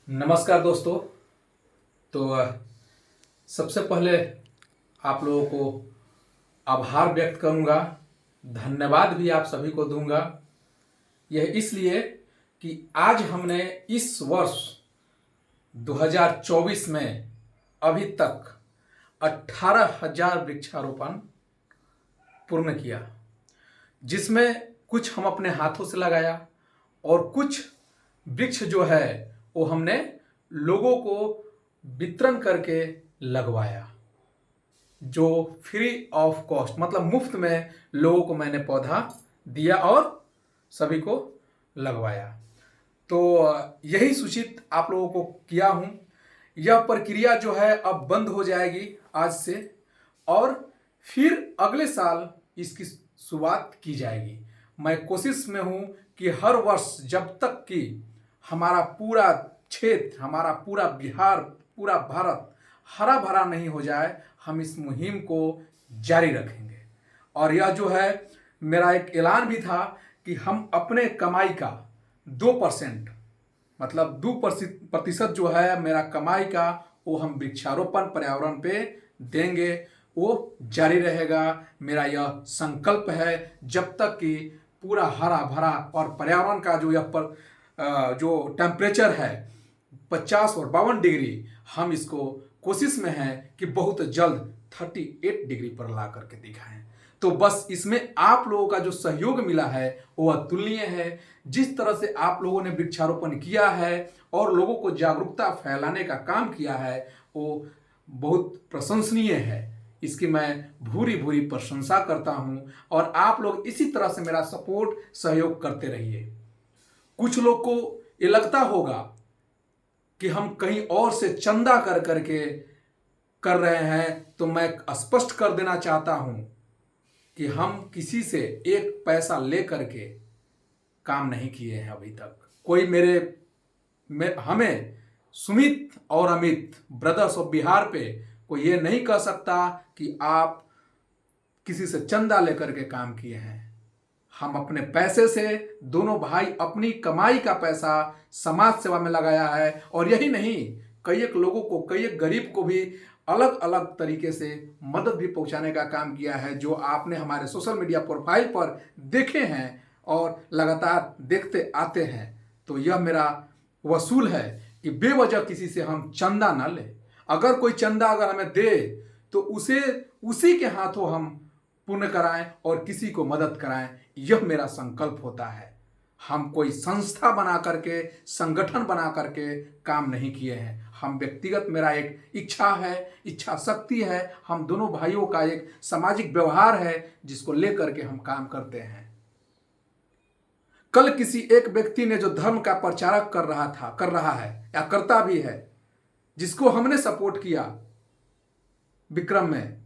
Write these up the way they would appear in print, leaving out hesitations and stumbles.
नमस्कार दोस्तों। तो सबसे पहले आप लोगों को आभार व्यक्त करूंगा, धन्यवाद भी आप सभी को दूंगा। यह इसलिए कि आज हमने इस वर्ष 2024 में अभी तक 18,000 वृक्षारोपण पूर्ण किया, जिसमें कुछ हम अपने हाथों से लगाया और कुछ वृक्ष जो है वो हमने लोगों को वितरण करके लगवाया, जो फ्री ऑफ कॉस्ट मतलब मुफ्त में लोगों को मैंने पौधा दिया और सभी को लगवाया। तो यही सूचित आप लोगों को किया हूँ। यह प्रक्रिया जो है अब बंद हो जाएगी आज से, और फिर अगले साल इसकी शुरुआत की जाएगी। मैं कोशिश में हूँ कि हर वर्ष जब तक कि हमारा पूरा क्षेत्र, हमारा पूरा बिहार, पूरा भारत हरा भरा नहीं हो जाए, हम इस मुहिम को जारी रखेंगे। और यह जो है मेरा एक ऐलान भी था कि हम अपने कमाई का 2% मतलब 2% जो है मेरा कमाई का, वो हम वृक्षारोपण पर्यावरण पे देंगे। वो जारी रहेगा। मेरा यह संकल्प है जब तक कि पूरा हरा भरा और पर्यावरण का जो टेम्परेचर है 50 और 52 डिग्री, हम इसको कोशिश में है कि बहुत जल्द 38 डिग्री पर ला करके दिखाएं। तो बस इसमें आप लोगों का जो सहयोग मिला है वो अतुलनीय है। जिस तरह से आप लोगों ने वृक्षारोपण किया है और लोगों को जागरूकता फैलाने का काम किया है, वो बहुत प्रशंसनीय है। इसकी मैं भूरी भूरी प्रशंसा करता हूं, और आप लोग इसी तरह से मेरा सपोर्ट सहयोग करते रहिए। कुछ लोग को ये लगता होगा कि हम कहीं और से चंदा कर करके कर रहे हैं, तो मैं स्पष्ट कर देना चाहता हूं कि हम किसी से एक पैसा ले करके काम नहीं किए हैं अभी तक। कोई हमें सुमित और अमित ब्रदर्स ऑफ बिहार पे कोई ये नहीं कह सकता कि आप किसी से चंदा लेकर के काम किए हैं। हम अपने पैसे से, दोनों भाई अपनी कमाई का पैसा समाज सेवा में लगाया है। और यही नहीं, कई एक लोगों को, कई एक गरीब को भी अलग अलग तरीके से मदद भी पहुंचाने का काम किया है, जो आपने हमारे सोशल मीडिया प्रोफाइल पर देखे हैं और लगातार देखते आते हैं। तो यह मेरा वसूल है कि बेवजह किसी से हम चंदा ना लें। अगर कोई चंदा अगर हमें दे तो उसे उसी के हाथों हम पुण्य कराएं और किसी को मदद कराएं। यह मेरा संकल्प होता है। हम कोई संस्था बना करके, संगठन बना करके काम नहीं किए हैं। हम व्यक्तिगत, मेरा एक इच्छा है, इच्छा शक्ति है, हम दोनों भाइयों का एक सामाजिक व्यवहार है जिसको लेकर के हम काम करते हैं। कल किसी एक व्यक्ति ने जो धर्म का प्रचारक कर रहा है या करता भी है, जिसको हमने सपोर्ट किया विक्रम में,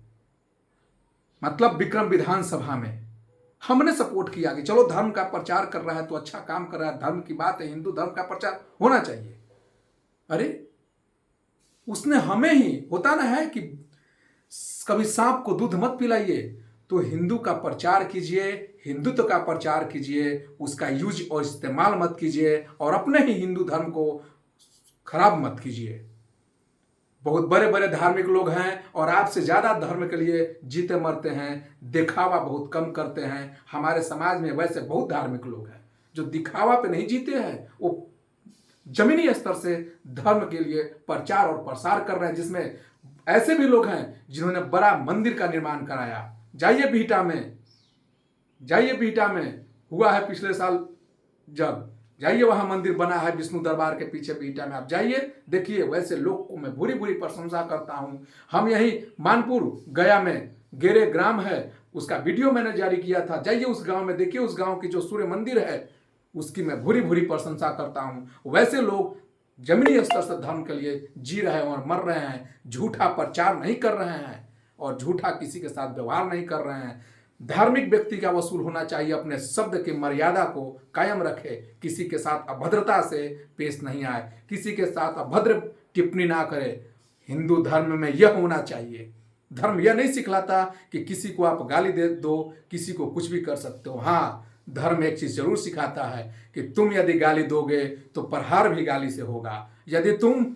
मतलब विक्रम विधानसभा में हमने सपोर्ट किया कि चलो धर्म का प्रचार कर रहा है तो अच्छा काम कर रहा है, धर्म की बात है, हिंदू धर्म का प्रचार होना चाहिए। अरे उसने हमें ही, होता ना है कि कभी सांप को दूध मत पिलाइए, तो हिंदू का प्रचार कीजिए, हिंदुत्व का प्रचार कीजिए, उसका यूज और इस्तेमाल मत कीजिए, और अपने ही हिंदू धर्म को खराब मत कीजिए। बहुत बड़े बड़े धार्मिक लोग हैं और आपसे ज़्यादा धर्म के लिए जीते मरते हैं, दिखावा बहुत कम करते हैं। हमारे समाज में वैसे बहुत धार्मिक लोग हैं जो दिखावा पे नहीं जीते हैं, वो जमीनी स्तर से धर्म के लिए प्रचार और प्रसार कर रहे हैं, जिसमें ऐसे भी लोग हैं जिन्होंने बड़ा मंदिर का निर्माण कराया। जाइए बिहटा में हुआ है पिछले साल, जब जाइए वहां मंदिर बना है विष्णु दरबार के पीछे बिहटा में, आप जाइए देखिए। वैसे लोग को मैं बुरी बुरी प्रशंसा करता हूं। हम यही मानपुर गया में गेरे ग्राम है, उसका वीडियो मैंने जारी किया था, जाइए उस गांव में देखिए, उस गांव की जो सूर्य मंदिर है उसकी मैं भूरी भूरी प्रशंसा करता हूं। वैसे लोग जमीनी स्तर से धर्म के लिए जी रहे हैं और मर रहे हैं, झूठा प्रचार नहीं कर रहे हैं और झूठा किसी के साथ व्यवहार नहीं कर रहे हैं। धार्मिक व्यक्ति का वसूल होना चाहिए, अपने शब्द की मर्यादा को कायम रखे, किसी के साथ अभद्रता से पेश नहीं आए, किसी के साथ अभद्र टिप्पणी ना करे। हिंदू धर्म में यह होना चाहिए। धर्म यह नहीं सिखलाता कि किसी को आप गाली दे दो, किसी को कुछ भी कर सकते हो। हाँ, धर्म एक चीज जरूर सिखाता है कि तुम यदि गाली दोगे तो प्रहार भी गाली से होगा, यदि तुम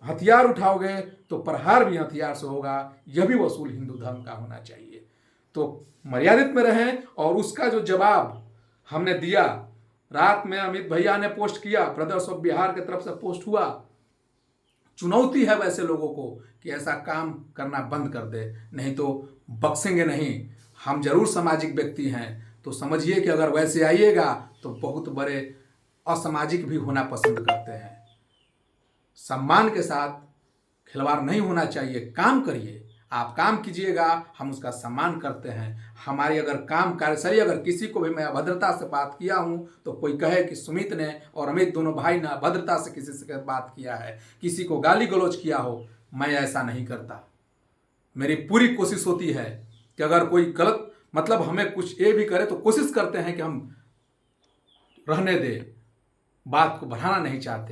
हथियार उठाओगे तो प्रहार भी हथियार से होगा। यह भी वसूल हिंदू धर्म का होना चाहिए। तो मर्यादित में रहें। और उसका जो जवाब हमने दिया, रात में अमित भैया ने पोस्ट किया, ब्रदर्स ऑफ बिहार की तरफ से पोस्ट हुआ। चुनौती है वैसे लोगों को कि ऐसा काम करना बंद कर दे, नहीं तो बख्शेंगे नहीं। हम जरूर सामाजिक व्यक्ति हैं, तो समझिए कि अगर वैसे आइएगा तो बहुत बड़े असामाजिक भी होना पसंद करते हैं। सम्मान के साथ खिलवाड़ नहीं होना चाहिए। काम करिए, आप काम कीजिएगा, हम उसका सम्मान करते हैं। हमारी अगर काम कार्यशैली, अगर किसी को भी मैं अभद्रता से बात किया हूं तो कोई कहे कि सुमित ने और अमित दोनों भाई ने अभद्रता से किसी से बात किया है, किसी को गाली गलौज किया हो, मैं ऐसा नहीं करता। मेरी पूरी कोशिश होती है कि अगर कोई गलत मतलब हमें कुछ ये भी करे तो कोशिश करते हैं कि हम रहने दें, बात को बढ़ाना नहीं चाहते।